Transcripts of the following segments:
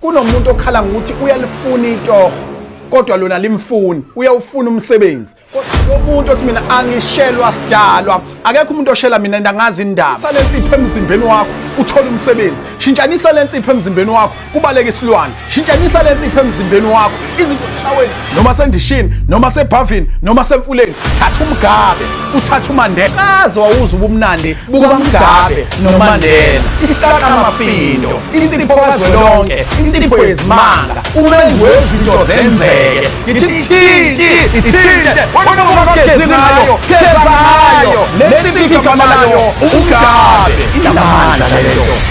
Kunomuntu okhala ngokuthi uyalifuna itoho kodwa lona limfuni, uyawufuna umsebenzi. Kodwa umuntu othi mina angishelwa sidalwa, akekho umuntu oshela mina ndangazi indaba. Salensipho emzimbeni wakho uthola umsebenzi. Shintshanisa lensipho emzimbeni wakho kubaleka isilwane. Shintshanisa lensipho emzimbeni wakho izinto eshaweni noma sendishini noma sebhavini noma semfuleni. Thatha umgabe, uthatha uMandela. Kaze wawuza ubumnandi buka uMgabe noMandela. Isihlaka amafindo, insipho kazwelonke, insipho yezimanga, umenzi wezinto zenzeke. Ithinte wena ungagezi ngayo, geza ngayo. Lensipho igama layo uMgabe. Inamandla lento.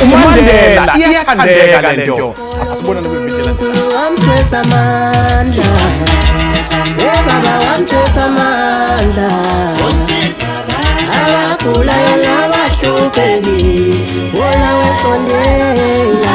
uMandela iyathandeka lento. Asibona nokuvidela lento. Wamthwesa amandla, baba wamthwesa amandla. Abagulayo nabahlupheki, wona wesondela.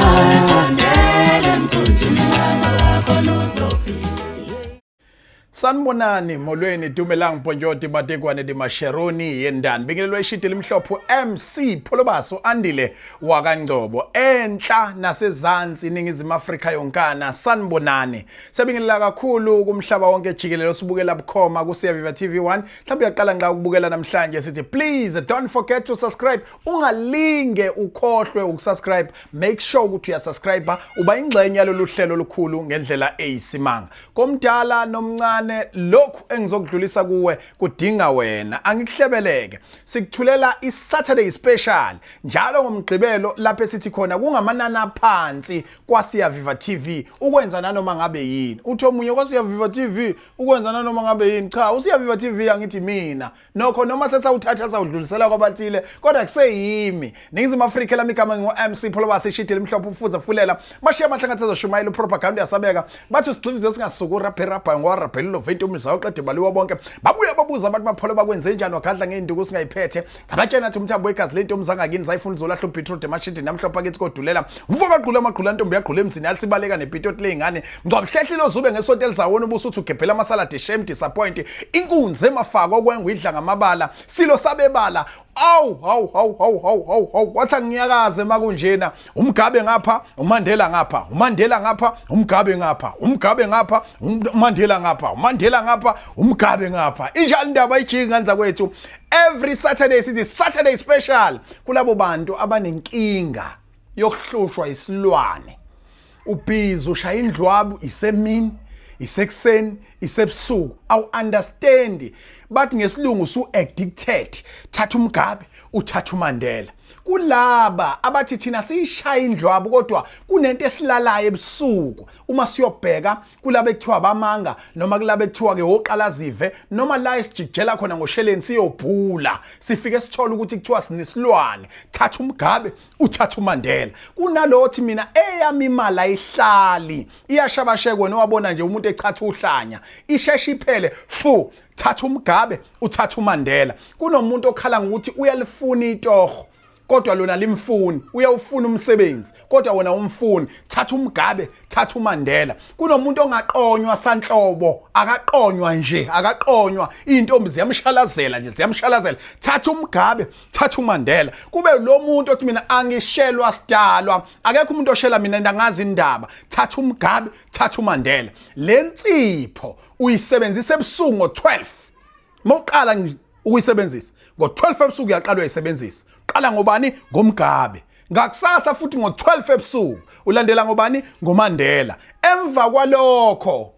Sanibonani molweni Dumelang Mponjoti Batekwane de Masheroni yendani bingelelwe ishiti limhlophe MC Pholobaso Andile wakangcobo enhla nasezantsi iningizimu Afrika yonkana. Sanibonani sebingelela kakhulu kumhlaba wonke jikelele osibukela bukhoma ku Siyaviva TV1. Mhlawumbe uyaqala nga ukubukela namhlanje sithi please don't forget to subscribe, ungalinge ukhohlwe ukusubscribe. Make sure ukuthi uyasubscribe uba ingxenye yalolu hlelo olukhulu ngendlela eyisimanga. Komdala nomncane lokhu engizokudlulisa kuwe kudinga wena, angikuhlebeleke. Sikuthulela iSaturday special njalo ngomgqibelo lapho esithi khona kungamanana phansi kwaSiyaviva TV ukwenza nanoma ngabe yini. Uthi omunye kwaSiyaviva TV ukwenza nanoma ngabe yini. Cha, uSiyaviva TV angithi mina nokho noma sesawuthatha sawudlulisela kwabathile kodwa kuseyimi. Ningizimu Afrika lami igama ngo-MC Pholobaso ishiti limhlophe ufuza fulela bashiya amahlangatha azoshumayela upropaganda yasabeka bathi usigxivize singasuku rapperapha ngwaraphelelo vento umzawo qede baliwa bonke babuya babuza abantu bapholo bakwenze njani wakadla ngeinduku singayiphethe ngabatshena athi umthambo wegazi lento umzangakini zayifuna izolahla uBeetroot emashidi namhlophe akithi kodhulela uvuka qhula amaqhula ntombi yaqhula emzini yalibaleka neBeetroot lengane ngcwabhlehlelo zube ngesonto elizawona ubusuthi ugephela amasalad shame disappoint inkunzi emafako okwengu idla ngamabala silo sabebala. Awu wathi ngiyakaze makunjena uMgabe ngapha uMandela ngapha uMandela ngapha uMgabe ngapha uMgabe ngapha uMandela ngapha uMandela ngapha uMgabe ngapha injani indaba ijinga nza kwethu every Saturday sithi Saturday special kulabo bantu abanenkinga yokuhlushwa isilwane. Ubhizi ushaya indlwabu isemini isekuseni isebusuku awu understand bathi ngesilungu su addicted. Thatha uMgabe uthatha uMandela. Kulaba abathi thina siyishaya indlwabu kodwa kunento esilalayo ebusuku uma siyobheka kulaba ekuthiwa bamanga noma kulaba ekuthiwa ke oqalazive noma la esijikela khona ngosheleni siyobhula sifike sithola ukuthi kuthiwa sinisilwane. Thatha uMgabe uthatha uMandela. Kunalothi mina eyami imali ayihlali iyashabasheka wena wabona nje umuntu echatha uhlanya isheshe iphele fu. Thatha uMgabe uthatha uMandela. Kunomuntu okhala ngokuthi uyalifuna itoho kodwa lona limfuni, uyawufuna umsebenzi kodwa wona umfuni. Thatha uMgabe thatha uMandela. Kunomuntu ongaqonywa sanhlobo, akaqonywa nje, akaqonywa intombi ziyamshalazela nje, ziyamshalazela. Thatha uMgabe thatha uMandela. Kube lo muntu othi mina angishelwa sidalwa, akekho umuntu oshela mina ndangazi indaba. Thatha uMgabe thatha uMandela. Lensipho uyisebenzisa ebusuku ngo-12 mawuqala ukuyisebenzisa ngo-12 ebusuku uyaqala uyisebenzisa. Qala ngobani? NgoMgabe. Ngakusasa futhi ngo-12 ebusuku ulandela ngobani? NgoMandela. Emva kwalokho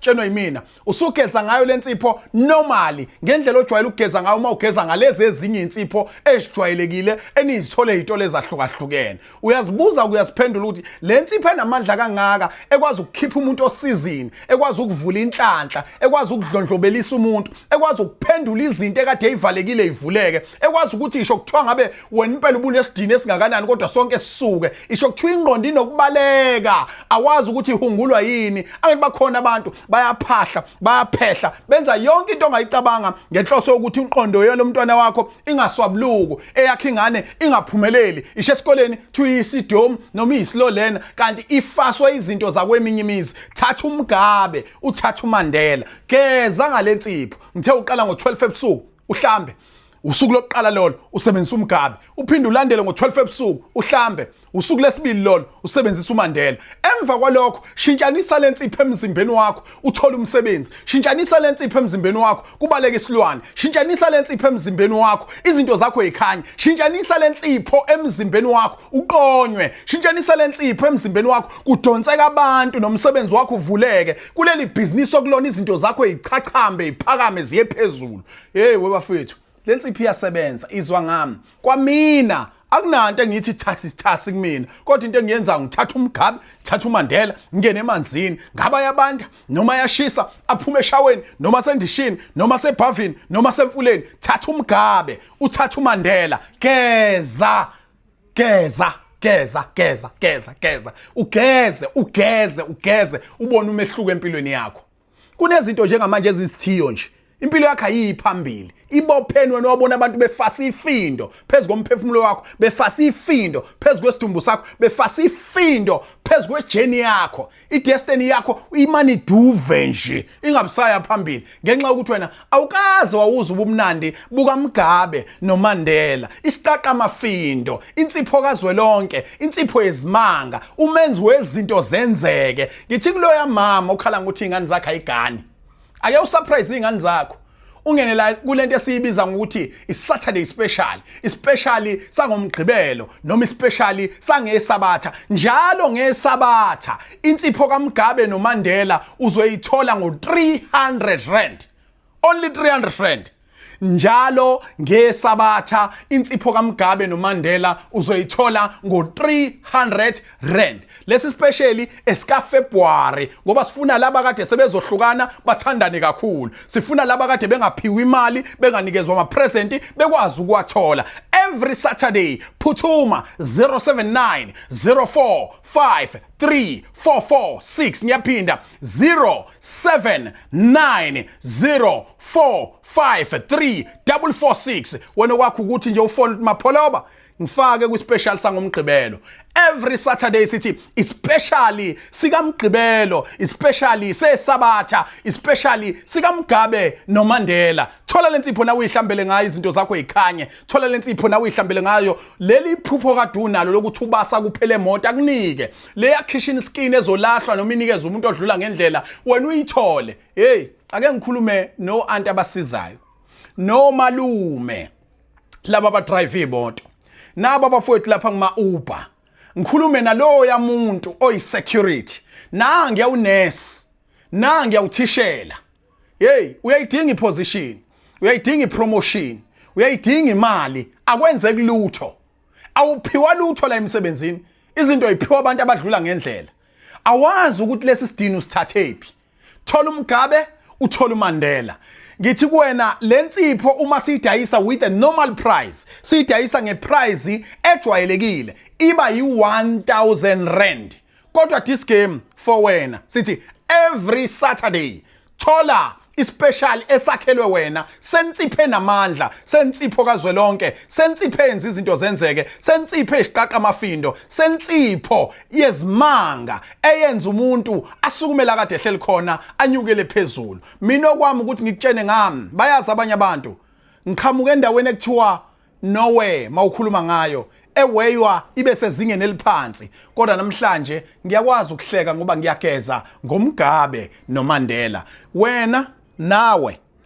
tsheno yimina usugeza ngayo lensipho normally ngendlela ojwayele ukugeza ngayo uma ugeza ngalezi ezinye insipho ezijwayelekile enizithole izitolo ezahlukahlukene. Uyazibuza uyaziphendula ukuthi lensipho enamandla kangaka ekwazi ukukhipha umuntu osizini, ekwazi ukuvula inhlanhla, ekwazi ukudlondlobelisa umuntu, ekwazi ukuphendula izinto ekade ezivalekile ivuleke, ekwazi ukuthi isho kuthiwa ngabe wena impela ubunesidini esingakanani kodwa sonke sisuke, isho kuthiwa ingqondo inokubaleka awazi ukuthi ihungulwa yini. Angithi bakhona abantu bayaphahla bayaphehla benza yonke into ongayicabanga ngenhloso ukuthi inqondo yalo mntwana wakho ingaswabuluku, eyakhe ingane ingaphumeleli, ishe esikoleni thuyisidom noma isilolena kanti ifaswa izinto zakweminye imizi. Thatha uMgabe uthatha uMandela. Geza ngalensipho. Ngithe uqala ngo-12 ebusuku uhlambe. Usuku lokuqala lolo usebenzisa uMgabe. Uphinde ulandele ngo-12 ebusuku uhlambe. usuku lesibili lolo usebenzisa uMandela. Emva kwalokho shintshanisa lensipho emzimbeni wakho uthola umsebenzi. Shintshanisa lensipho emzimbeni wakho kubaleka isilwane. Shintshanisa lensipho emzimbeni wakho izinto zakho ezikhanya. Shintshanisa lensipho emzimbeni wakho uqonywe. Shintshanisa lensipho emzimbeni wakho kudonseka abantu nomsebenzi wakho uvuleke. Kuleli business okulona izinto zakho ezichachambe iphakame ziye phezulu. Hey webafethu, lensipho iyasebenza izwa ngami. Kwamina akunanto engithi thasi kumina, kodwa into engiyenza ngithatha umgabe, thatha uMandela, ngene emanzini, ngaba yabanda noma yashisa, aphume eshaweni noma sendishini noma sebhavini noma semfuleni, thatha umgabe, uthatha uMandela, geza ugeze ubone umehluko empilweni yakho. Kunezinto njengamanje ezisithiyo nje. Impilo yakho ayiphambili. Ibopheni wena wabona abantu befasa ifindo phezulu komphefumulo wakho, befasa ifindo phezulu kwesidumbu sakho, befasa ifindo phezulu kwejeni yakho. Idestiny yakho imani duve nje, ingabusaya phambili ngenxa ukuthi wena awukaze wawuza ubumnandi bukaMgabe noMandela. Isiqaqa amafindo, insipho kazwelonke, insipho yezimanga, umenzi wezinto zenzeke. Ngithi kuloya mama ukhala ngokuthi ingane zakhe ayigani. Ake usurprise ingane zakho. Ungene la kulento esiyibiza ngokuthi iSaturday special, especially sangomgqibelo noma especially sangeSabatha. Njalo ngeSabatha insipho kaMgabe noMandela uzoyithola ngo300 rand. Only 300 rand. Njalo ngeSabatha insipho kaMgabe noMandela uzoyithola ngo300 rand. Lesi specially esika February ngoba sifuna laba kade sebezohlukana bathandane kakhulu. Sifuna laba kade bengaphiwa imali, benganikezwa ama present, bekwazi ukwathola. Every Saturday phuthuma 079 045 3446 ngiyaphinda 079 045 3446. Wena kwakho ukuthi nje ufone mapholoba ngifake ku special sangomgqibelo. Every Saturday sithi especially sikaMgqibelo, especially seSabatha, especially sikaMgabe noMandela. Thola lensipho na uyihlambele ngayo izinto zakho ezikhanye. Thola lensipho na uyihlambele ngayo leli phupho kade unalo lokuthi ubasa kuphele emoto akunike. Leya kitchen skin ezolahlwa noma inikeze umuntu odlula ngendlela wena uyithole. Hey, ake ngikhulume no anti abasizayo. No malume laba ba drive imoto. Naba abafowethu lapha ngima Uber. Ngikhulume naloya muntu oyisecurity. Nangi yawunesi. Nangi yawuthishela. Hey, uyayidinga iposition. Uyayidinga ipromotion. Uyayidinga imali. Akwenzeki lutho. Awuphiwa lutho la emsebenzini. Izinto ayiphiwa abantu abadlula ngendlela. Awazi ukuthi lesi sidini usithathephi. Thola uMgabe, uthola uMandela. Ngithi kuwena lensipho uma sidayisa with a normal price, sidayisa ngeprice ejwayelekile, iba yi1000 rand. Kodwa this game for wena sithi every Saturday thola ispecial esakhelwe wena, sensiphe namandla, sensipho kazwelonke, sensiphe enza izinto zenzeke, sensiphe esiqaqa amafindo, sensipho yezimanga eyenza umuntu asukumela kade ehleli khona anyukele phezulu. Mina okwami ukuthi ngikutshene ngami, bayazi abanye abantu ngiqhamuka endaweni ekuthiwa nowhere mawukhuluma ngayo, eweywa ibe sezingeni eliphansi. Kodwa namhlanje ngiyakwazi ukuhleka ngoba ngiyageza ngoMgabe noMandela. Wena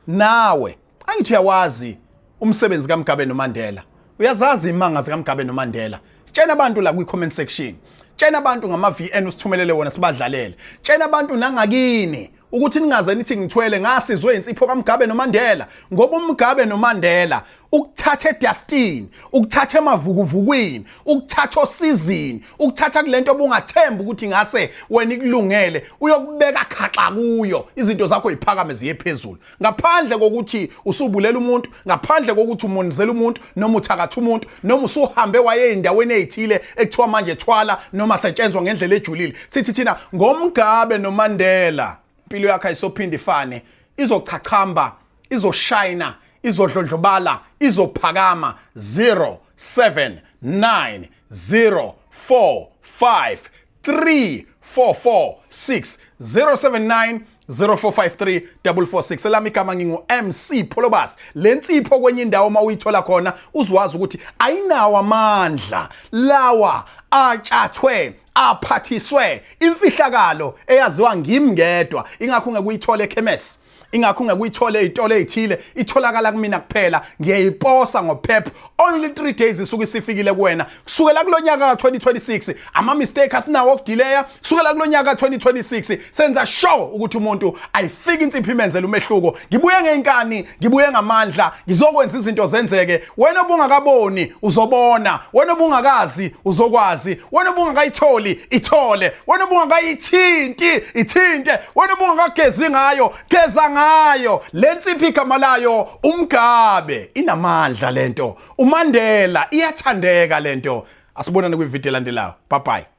nawe angithi uyawazi umsebenzi kaMgabe noMandela, uyazazi imanga zikaMgabe noMandela. Tshena abantu la kwi comment section, tshena abantu ngama VN usithumelele wona sibadlalele, tshena abantu nangakini ukuthi ningaze nithi ngithwele ngasizwe insipho kaMgabe noMandela. Ngoba uMgabe noMandela ukuthatha edustini, ukuthatha emavukuvukwini, ukuthatha osizini, ukuthatha kulento obungathemba ukuthi ngase wena ikulungele, uyokubeka khaxa kuyo, izinto zakho iphakame ziye phezulu. Ngaphandle kokuthi usubulela umuntu, ngaphandle kokuthi umonizela umuntu noma uthakatha umuntu, noma usuhambe waye endaweni ezithile ekuthiwa manje thwala noma setshenzwa ngendlela ejulile. Sithi thina ngoMgabe noMandela impilo yakhe ayisophinda ifane, izochachamba, izoshayina, izodlondlobala, izophakama. 079 045 3446 079 0453 lami igama ngingu MC Pholobas. Lensipho kwenye indawo mawuyithola khona uzwazi ukuthi ayinawo amandla lawa atshathwe aphathiswe imfihlakalo eyaziwa ngimi ngedwa ingakho ngekuyithola ekhemesi ingakho ngekuyithola ezitolo ezithile itholakala kumina kuphela ngiyayiposa ngoPep only 3 days isuke isifikile kuwena kusukela kulonyaka ka2026 ama mistake asinawo okudelaya kusukela kulonyaka ka2026 senza sure ukuthi umuntu ayifike insipho imenzela umehluko ngibuye ngeinkani ngibuye ngamandla ngizokwenza izinto zenzeke wena obungakaboni uzobona wena obungakazi uzokwazi wena obungakayitholi ithole wena obungakayithinti ithinte wena obungakagezi ngayo geza ngayo lensipho igama layo uMgabe inamandla lento uMandela iyathandeka lento asibonane kwivideo elandelayo bye bye